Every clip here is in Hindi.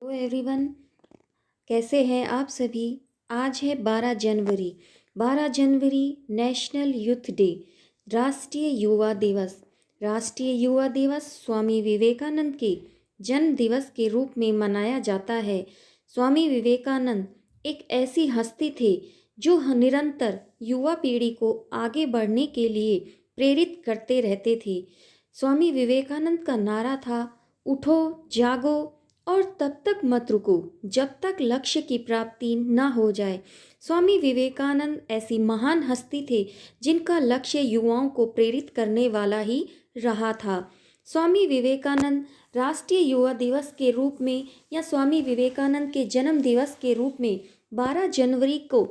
हेलो एवरीवन, कैसे हैं आप सभी। आज है 12 जनवरी। 12 जनवरी नेशनल यूथ डे, राष्ट्रीय युवा दिवस। राष्ट्रीय युवा दिवस स्वामी विवेकानंद के जन्म दिवस के रूप में मनाया जाता है। स्वामी विवेकानंद एक ऐसी हस्ती थे जो निरंतर युवा पीढ़ी को आगे बढ़ने के लिए प्रेरित करते रहते थे। स्वामी विवेकानंद का नारा था, उठो, जागो और तब तक मत रुको जब तक लक्ष्य की प्राप्ति न हो जाए। स्वामी विवेकानंद ऐसी महान हस्ती थे जिनका लक्ष्य युवाओं को प्रेरित करने वाला ही रहा था। स्वामी विवेकानंद राष्ट्रीय युवा दिवस के रूप में या स्वामी विवेकानंद के जन्म दिवस के रूप में 12 जनवरी को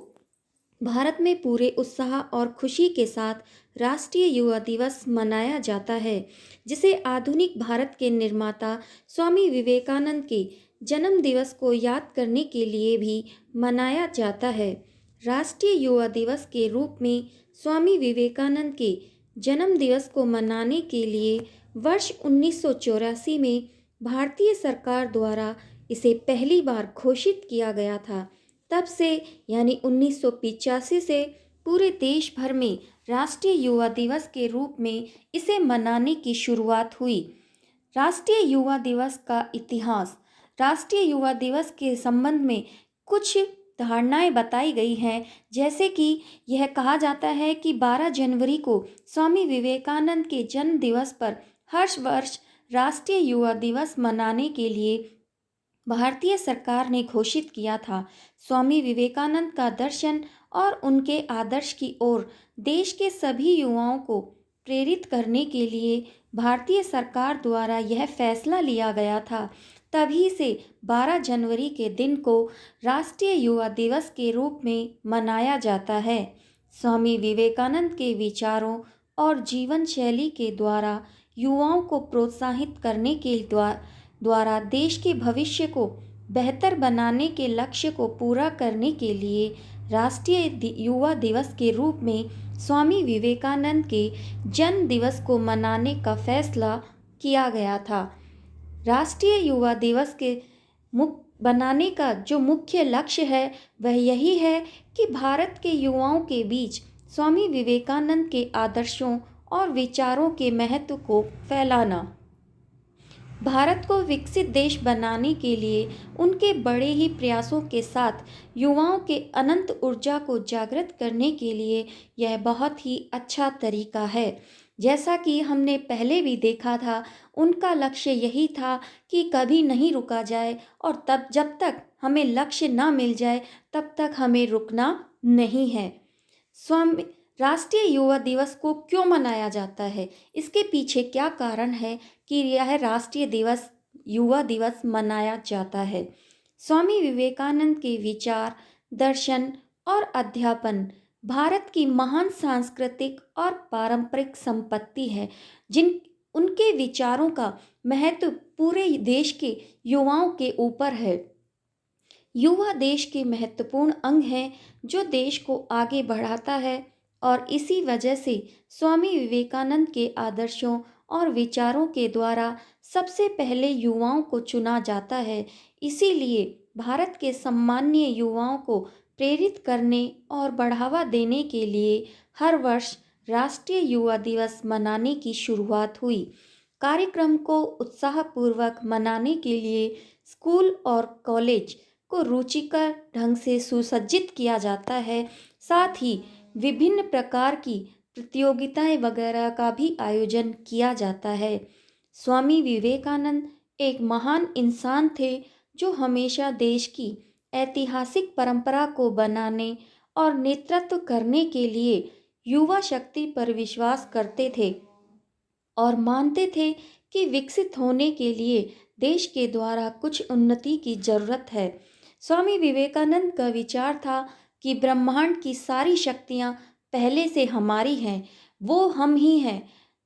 भारत में पूरे उत्साह और खुशी के साथ राष्ट्रीय युवा दिवस मनाया जाता है, जिसे आधुनिक भारत के निर्माता स्वामी विवेकानंद के जन्म दिवस को याद करने के लिए भी मनाया जाता है। राष्ट्रीय युवा दिवस के रूप में स्वामी विवेकानंद के जन्म दिवस को मनाने के लिए वर्ष 1984 में भारतीय सरकार द्वारा इसे पहली बार घोषित किया गया था। तब से यानी 1985 से पूरे देश भर में राष्ट्रीय युवा दिवस के रूप में इसे मनाने की शुरुआत हुई। राष्ट्रीय युवा दिवस का इतिहास। राष्ट्रीय युवा दिवस के संबंध में कुछ धारणाएं बताई गई हैं, जैसे कि यह कहा जाता है कि 12 जनवरी को स्वामी विवेकानंद के जन्म दिवस पर हर वर्ष राष्ट्रीय युवा दिवस मनाने के लिए भारतीय सरकार ने घोषित किया था। स्वामी विवेकानंद का दर्शन और उनके आदर्श की ओर देश के सभी युवाओं को प्रेरित करने के लिए भारतीय सरकार द्वारा यह फैसला लिया गया था। तभी से 12 जनवरी के दिन को राष्ट्रीय युवा दिवस के रूप में मनाया जाता है। स्वामी विवेकानंद के विचारों और जीवन शैली के द्वारा युवाओं को प्रोत्साहित करने के द्वारा देश के भविष्य को बेहतर बनाने के लक्ष्य को पूरा करने के लिए राष्ट्रीय युवा दिवस के रूप में स्वामी विवेकानंद के जन्म दिवस को मनाने का फैसला किया गया था। राष्ट्रीय युवा दिवस के बनाने का जो मुख्य लक्ष्य है वह यही है कि भारत के युवाओं के बीच स्वामी विवेकानंद के आदर्शों और विचारों के महत्व को फैलाना। भारत को विकसित देश बनाने के लिए उनके बड़े ही प्रयासों के साथ युवाओं के अनंत ऊर्जा को जागृत करने के लिए यह बहुत ही अच्छा तरीका है। जैसा कि हमने पहले भी देखा था, उनका लक्ष्य यही था कि कभी नहीं रुका जाए और तब जब तक हमें लक्ष्य ना मिल जाए तब तक हमें रुकना नहीं है। स्वामी राष्ट्रीय युवा दिवस को क्यों मनाया जाता है, इसके पीछे क्या कारण है कि यह राष्ट्रीय दिवस युवा दिवस मनाया जाता है। स्वामी विवेकानंद के विचार, दर्शन और अध्यापन भारत की महान सांस्कृतिक और पारंपरिक संपत्ति है, जिन उनके विचारों का महत्व पूरे देश के युवाओं के ऊपर है। युवा देश के महत्वपूर्ण अंग हैं जो देश को आगे बढ़ाता है और इसी वजह से स्वामी विवेकानंद के आदर्शों और विचारों के द्वारा सबसे पहले युवाओं को चुना जाता है। इसीलिए भारत के सम्मानीय युवाओं को प्रेरित करने और बढ़ावा देने के लिए हर वर्ष राष्ट्रीय युवा दिवस मनाने की शुरुआत हुई। कार्यक्रम को उत्साहपूर्वक मनाने के लिए स्कूल और कॉलेज को रुचिकर ढंग से सुसज्जित किया जाता है। साथ ही विभिन्न प्रकार की प्रतियोगिताएं वगैरह का भी आयोजन किया जाता है। स्वामी विवेकानंद एक महान इंसान थे जो हमेशा देश की ऐतिहासिक परंपरा को बनाने और नेतृत्व करने के लिए युवा शक्ति पर विश्वास करते थे और मानते थे कि विकसित होने के लिए देश के द्वारा कुछ उन्नति की जरूरत है। स्वामी विवेकानंद का विचार था कि ब्रह्मांड की सारी शक्तियाँ पहले से हमारी हैं, वो हम ही हैं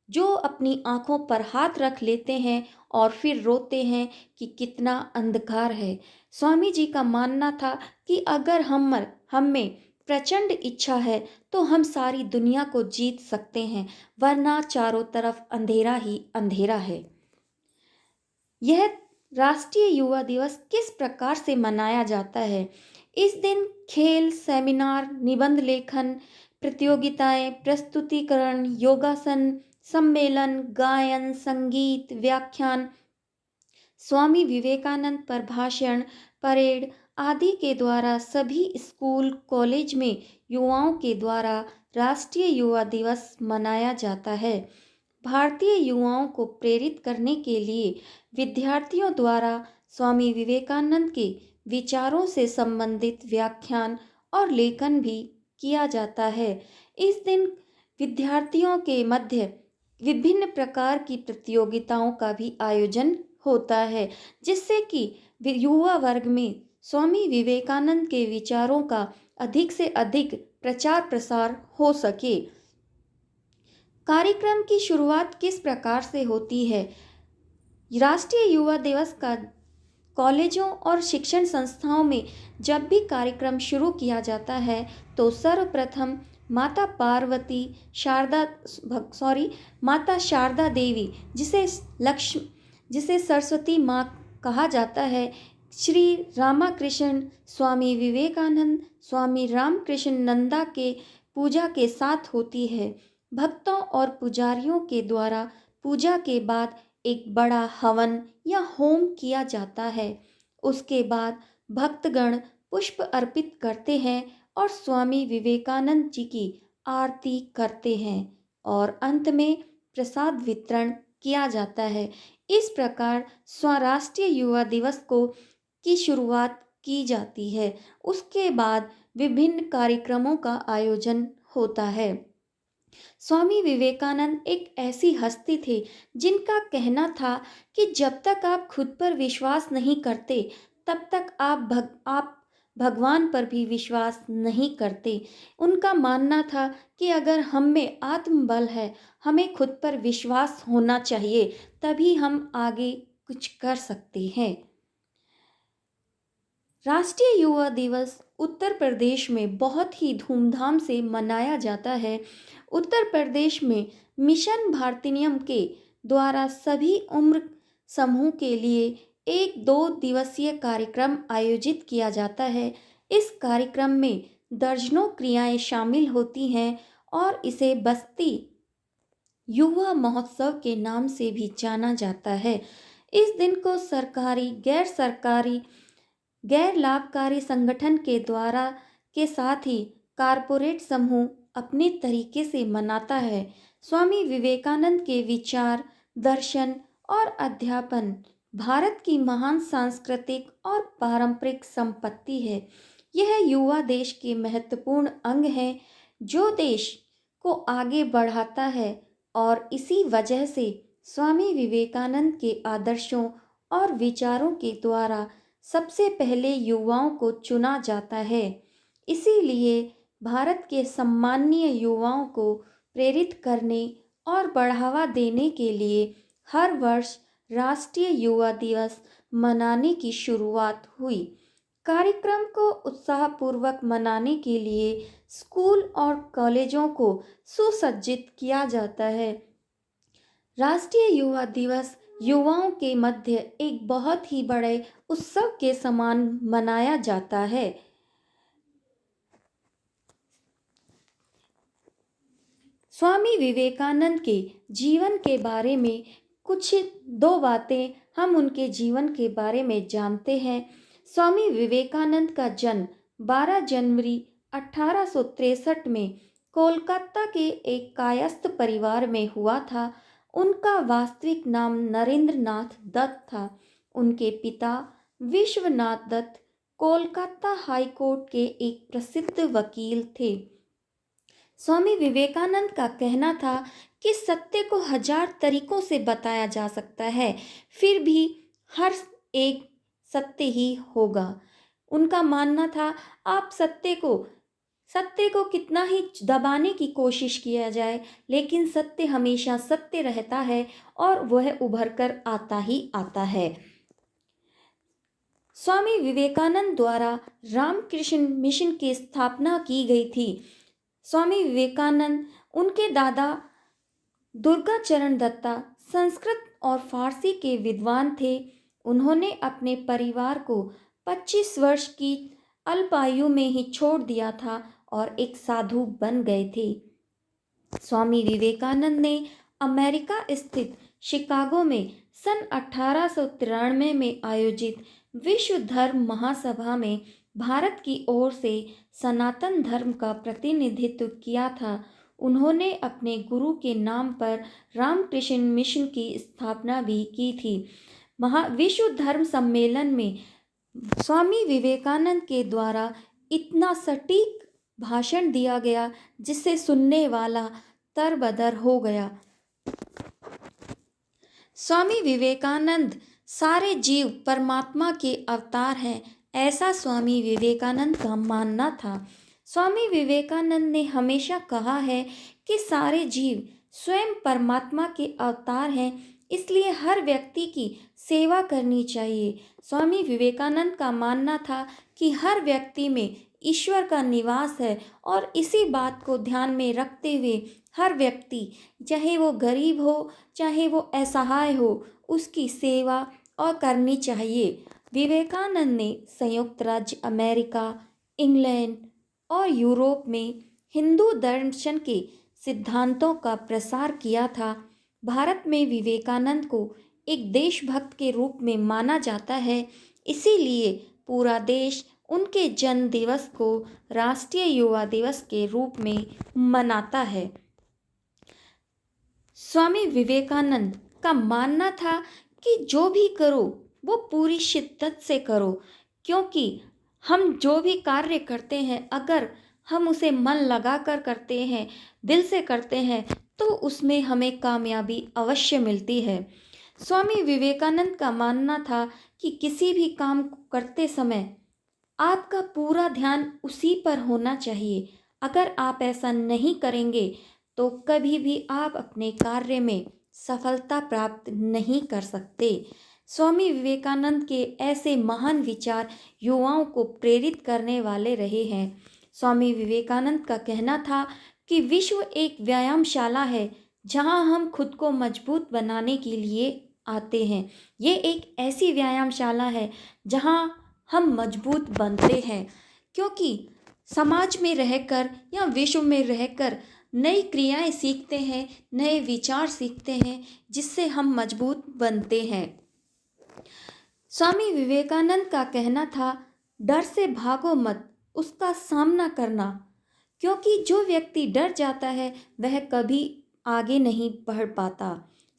जो अपनी आँखों पर हाथ रख लेते हैं और फिर रोते हैं कि कितना अंधकार है। स्वामी जी का मानना था कि अगर हम में प्रचंड इच्छा है तो हम सारी दुनिया को जीत सकते हैं, वरना चारों तरफ अंधेरा ही अंधेरा है। यह राष्ट्रीय युवा दिवस किस प्रकार से मनाया जाता है? इस दिन खेल, सेमिनार, निबंध लेखन प्रतियोगिताएं, प्रस्तुतिकरण, योगासन, सम्मेलन, गायन, संगीत, व्याख्यान, स्वामी विवेकानंद पर भाषण, परेड आदि के द्वारा सभी स्कूल, कॉलेज में युवाओं के द्वारा राष्ट्रीय युवा दिवस मनाया जाता है। भारतीय युवाओं को प्रेरित करने के लिए विद्यार्थियों द्वारा स्वामी विवेकानंद के विचारों से संबंधित व्याख्यान और लेखन भी किया जाता है। इस दिन विद्यार्थियों के मध्य विभिन्न प्रकार की प्रतियोगिताओं का भी आयोजन होता है, जिससे कि युवा वर्ग में स्वामी विवेकानंद के विचारों का अधिक से अधिक प्रचार प्रसार हो सके। कार्यक्रम की शुरुआत किस प्रकार से होती है? राष्ट्रीय युवा दिवस का कॉलेजों और शिक्षण संस्थाओं में जब भी कार्यक्रम शुरू किया जाता है तो सर्वप्रथम माता शारदा देवी, जिसे सरस्वती माँ कहा जाता है, श्री रामाकृष्ण, स्वामी विवेकानंद, स्वामी रामकृष्ण नंदा के पूजा के साथ होती है। भक्तों और पुजारियों के द्वारा पूजा के बाद एक बड़ा हवन या होम किया जाता है। उसके बाद भक्तगण पुष्प अर्पित करते हैं और स्वामी विवेकानंद जी की आरती करते हैं और अंत में प्रसाद वितरण किया जाता है। इस प्रकार राष्ट्रीय युवा दिवस की शुरुआत की जाती है। उसके बाद विभिन्न कार्यक्रमों का आयोजन होता है। स्वामी विवेकानंद एक ऐसी हस्ती थे जिनका कहना था कि जब तक आप खुद पर विश्वास नहीं करते तब तक आप भगवान पर भी विश्वास नहीं करते। उनका मानना था कि अगर हम में आत्मबल है, हमें खुद पर विश्वास होना चाहिए, तभी हम आगे कुछ कर सकते हैं। राष्ट्रीय युवा दिवस उत्तर प्रदेश में बहुत ही धूमधाम से मनाया जाता है। उत्तर प्रदेश में मिशन भारतीयम के द्वारा सभी उम्र समूह के लिए एक 2 दिवसीय कार्यक्रम आयोजित किया जाता है। इस कार्यक्रम में दर्जनों क्रियाएं शामिल होती हैं और इसे बस्ती युवा महोत्सव के नाम से भी जाना जाता है। इस दिन को सरकारी, गैर सरकारी, गैर लाभकारी संगठन के साथ ही कारपोरेट समूह अपने तरीके से मनाता है। स्वामी विवेकानंद के विचार, दर्शन और अध्यापन भारत की महान सांस्कृतिक और पारंपरिक संपत्ति है। यह युवा देश के महत्वपूर्ण अंग है जो देश को आगे बढ़ाता है और इसी वजह से स्वामी विवेकानंद के आदर्शों और विचारों के द्वारा सबसे पहले युवाओं को चुना जाता है। इसीलिए भारत के सम्मानीय युवाओं को प्रेरित करने और बढ़ावा देने के लिए हर वर्ष राष्ट्रीय युवा दिवस मनाने की शुरुआत हुई। कार्यक्रम को उत्साहपूर्वक मनाने के लिए स्कूल और कॉलेजों को सुसज्जित किया जाता है। राष्ट्रीय युवा दिवस युवाओं के मध्य एक बहुत ही बड़े उत्सव के समान मनाया जाता है। स्वामी विवेकानंद के जीवन के बारे में कुछ 2 बातें हम उनके जीवन के बारे में जानते हैं। स्वामी विवेकानंद का जन्म 12 जनवरी 1863 में कोलकाता के एक कायस्थ परिवार में हुआ था। उनका वास्तविक नाम नरेंद्र नाथ दत्त था। उनके पिता विश्वनाथ दत्त कोलकाता हाई कोर्ट के एक प्रसिद्ध वकील थे। स्वामी विवेकानंद का कहना था कि सत्य को 1000 तरीकों से बताया जा सकता है, फिर भी हर एक सत्य ही होगा। उनका मानना था आप सत्य को कितना ही दबाने की कोशिश किया जाए, लेकिन सत्य हमेशा सत्य रहता है और वह उभर कर आता ही आता है। स्वामी विवेकानंद द्वारा रामकृष्ण मिशन की स्थापना की गई थी। स्वामी विवेकानंद, उनके दादा दुर्गाचरण दत्ता संस्कृत और फारसी के विद्वान थे। उन्होंने अपने परिवार को 25 वर्ष की अल्पायु में ही छोड़ दिया था और एक साधु बन गए थे। स्वामी विवेकानंद ने अमेरिका स्थित शिकागो में सन 1893 में आयोजित विश्व धर्म महासभा में भारत की ओर से सनातन धर्म का प्रतिनिधित्व किया था। उन्होंने अपने गुरु के नाम पर रामकृष्ण मिशन की स्थापना भी की थी। विश्व धर्म सम्मेलन में स्वामी विवेकानंद के द्वारा इतना सटीक भाषण दिया गया जिससे सुनने वाला तरबदर हो गया। स्वामी विवेकानंद सारे जीव परमात्मा के अवतार हैं, ऐसा स्वामी विवेकानंद का मानना था। स्वामी विवेकानंद ने हमेशा कहा है कि सारे जीव स्वयं परमात्मा के अवतार हैं, इसलिए हर व्यक्ति की सेवा करनी चाहिए। स्वामी विवेकानंद का मानना था कि हर व्यक्ति में ईश्वर का निवास है और इसी बात को ध्यान में रखते हुए हर व्यक्ति, चाहे वो गरीब हो चाहे वो असहाय हो, उसकी सेवा और करनी चाहिए। विवेकानंद ने संयुक्त राज्य अमेरिका, इंग्लैंड और यूरोप में हिंदू दर्शन के सिद्धांतों का प्रसार किया था। भारत में विवेकानंद को एक देशभक्त के रूप में माना जाता है, इसीलिए पूरा देश उनके जन्म दिवस को राष्ट्रीय युवा दिवस के रूप में मनाता है। स्वामी विवेकानंद का मानना था कि जो भी करो वो पूरी शिद्दत से करो, क्योंकि हम जो भी कार्य करते हैं अगर हम उसे मन लगाकर करते हैं, दिल से करते हैं, तो उसमें हमें कामयाबी अवश्य मिलती है। स्वामी विवेकानंद का मानना था कि किसी भी काम को करते समय आपका पूरा ध्यान उसी पर होना चाहिए। अगर आप ऐसा नहीं करेंगे तो कभी भी आप अपने कार्य में सफलता प्राप्त नहीं कर सकते। स्वामी विवेकानंद के ऐसे महान विचार युवाओं को प्रेरित करने वाले रहे हैं। स्वामी विवेकानंद का कहना था कि विश्व एक व्यायामशाला है जहां हम खुद को मजबूत बनाने के लिए आते हैं। ये एक ऐसी व्यायामशाला है जहां हम मजबूत बनते हैं, क्योंकि समाज में रहकर या विश्व में रहकर नई क्रियाएं सीखते हैं, नए विचार सीखते हैं, जिससे हम मजबूत बनते हैं। स्वामी विवेकानंद का कहना था, डर से भागो मत, उसका सामना करना, क्योंकि जो व्यक्ति डर जाता है वह कभी आगे नहीं बढ़ पाता।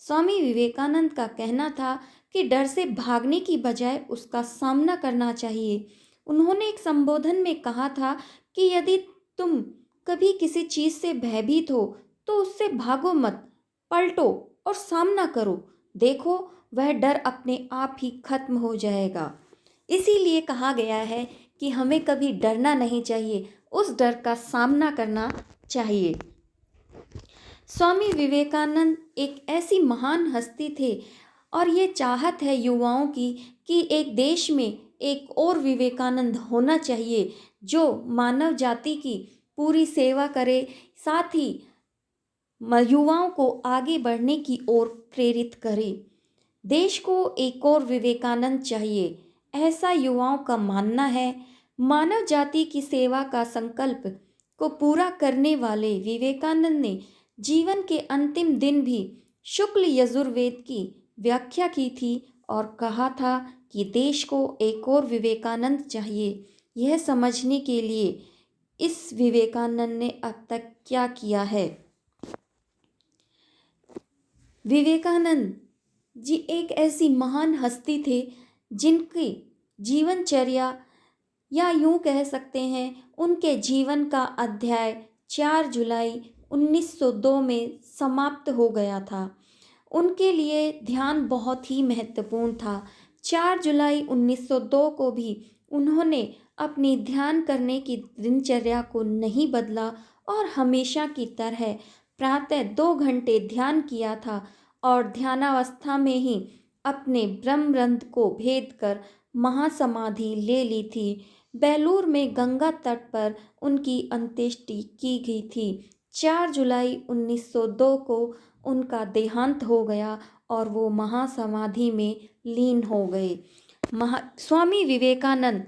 स्वामी विवेकानंद का कहना था कि डर से भागने की बजाय उसका सामना करना चाहिए। उन्होंने एक संबोधन में कहा था कि यदि तुम कभी किसी चीज़ से भयभीत हो तो उससे भागो मत, पलटो और सामना करो, देखो वह डर अपने आप ही खत्म हो जाएगा। इसीलिए कहा गया है कि हमें कभी डरना नहीं चाहिए, उस डर का सामना करना चाहिए। स्वामी विवेकानंद एक ऐसी महान हस्ती थे और ये चाहत है युवाओं की कि एक देश में एक और विवेकानंद होना चाहिए जो मानव जाति की पूरी सेवा करे, साथ ही युवाओं को आगे बढ़ने की ओर प्रेरित करे। देश को एक और विवेकानंद चाहिए, ऐसा युवाओं का मानना है। मानव जाति की सेवा का संकल्प को पूरा करने वाले विवेकानंद ने जीवन के अंतिम दिन भी शुक्ल यजुर्वेद की व्याख्या की थी और कहा था कि देश को एक और विवेकानंद चाहिए। यह समझने के लिए इस विवेकानंद ने अब तक क्या किया है। विवेकानंद जी एक ऐसी महान हस्ती थे जिनकी जीवनचर्या, या यूं कह सकते हैं उनके जीवन का अध्याय 4 जुलाई 1902 में समाप्त हो गया था। उनके लिए ध्यान बहुत ही महत्वपूर्ण था। 4 जुलाई 1902 को भी उन्होंने अपनी ध्यान करने की दिनचर्या को नहीं बदला और हमेशा की तरह प्रातः 2 घंटे ध्यान किया था और ध्यानावस्था में ही अपने ब्रह्मरंध्र को भेद कर महासमाधि ले ली थी। बेलूर में गंगा तट पर उनकी अंत्येष्टि की गई थी। 4 जुलाई 1902 को उनका देहांत हो गया और वो महासमाधि में लीन हो गए। स्वामी विवेकानंद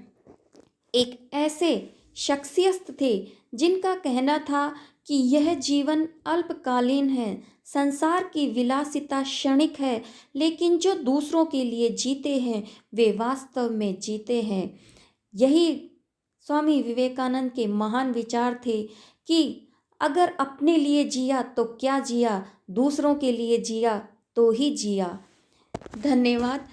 एक ऐसे शख्सियत थे जिनका कहना था कि यह जीवन अल्पकालीन है, संसार की विलासिता क्षणिक है, लेकिन जो दूसरों के लिए जीते हैं वे वास्तव में जीते हैं। यही स्वामी विवेकानंद के महान विचार थे कि अगर अपने लिए जिया तो क्या जिया, दूसरों के लिए जिया तो ही जिया। धन्यवाद।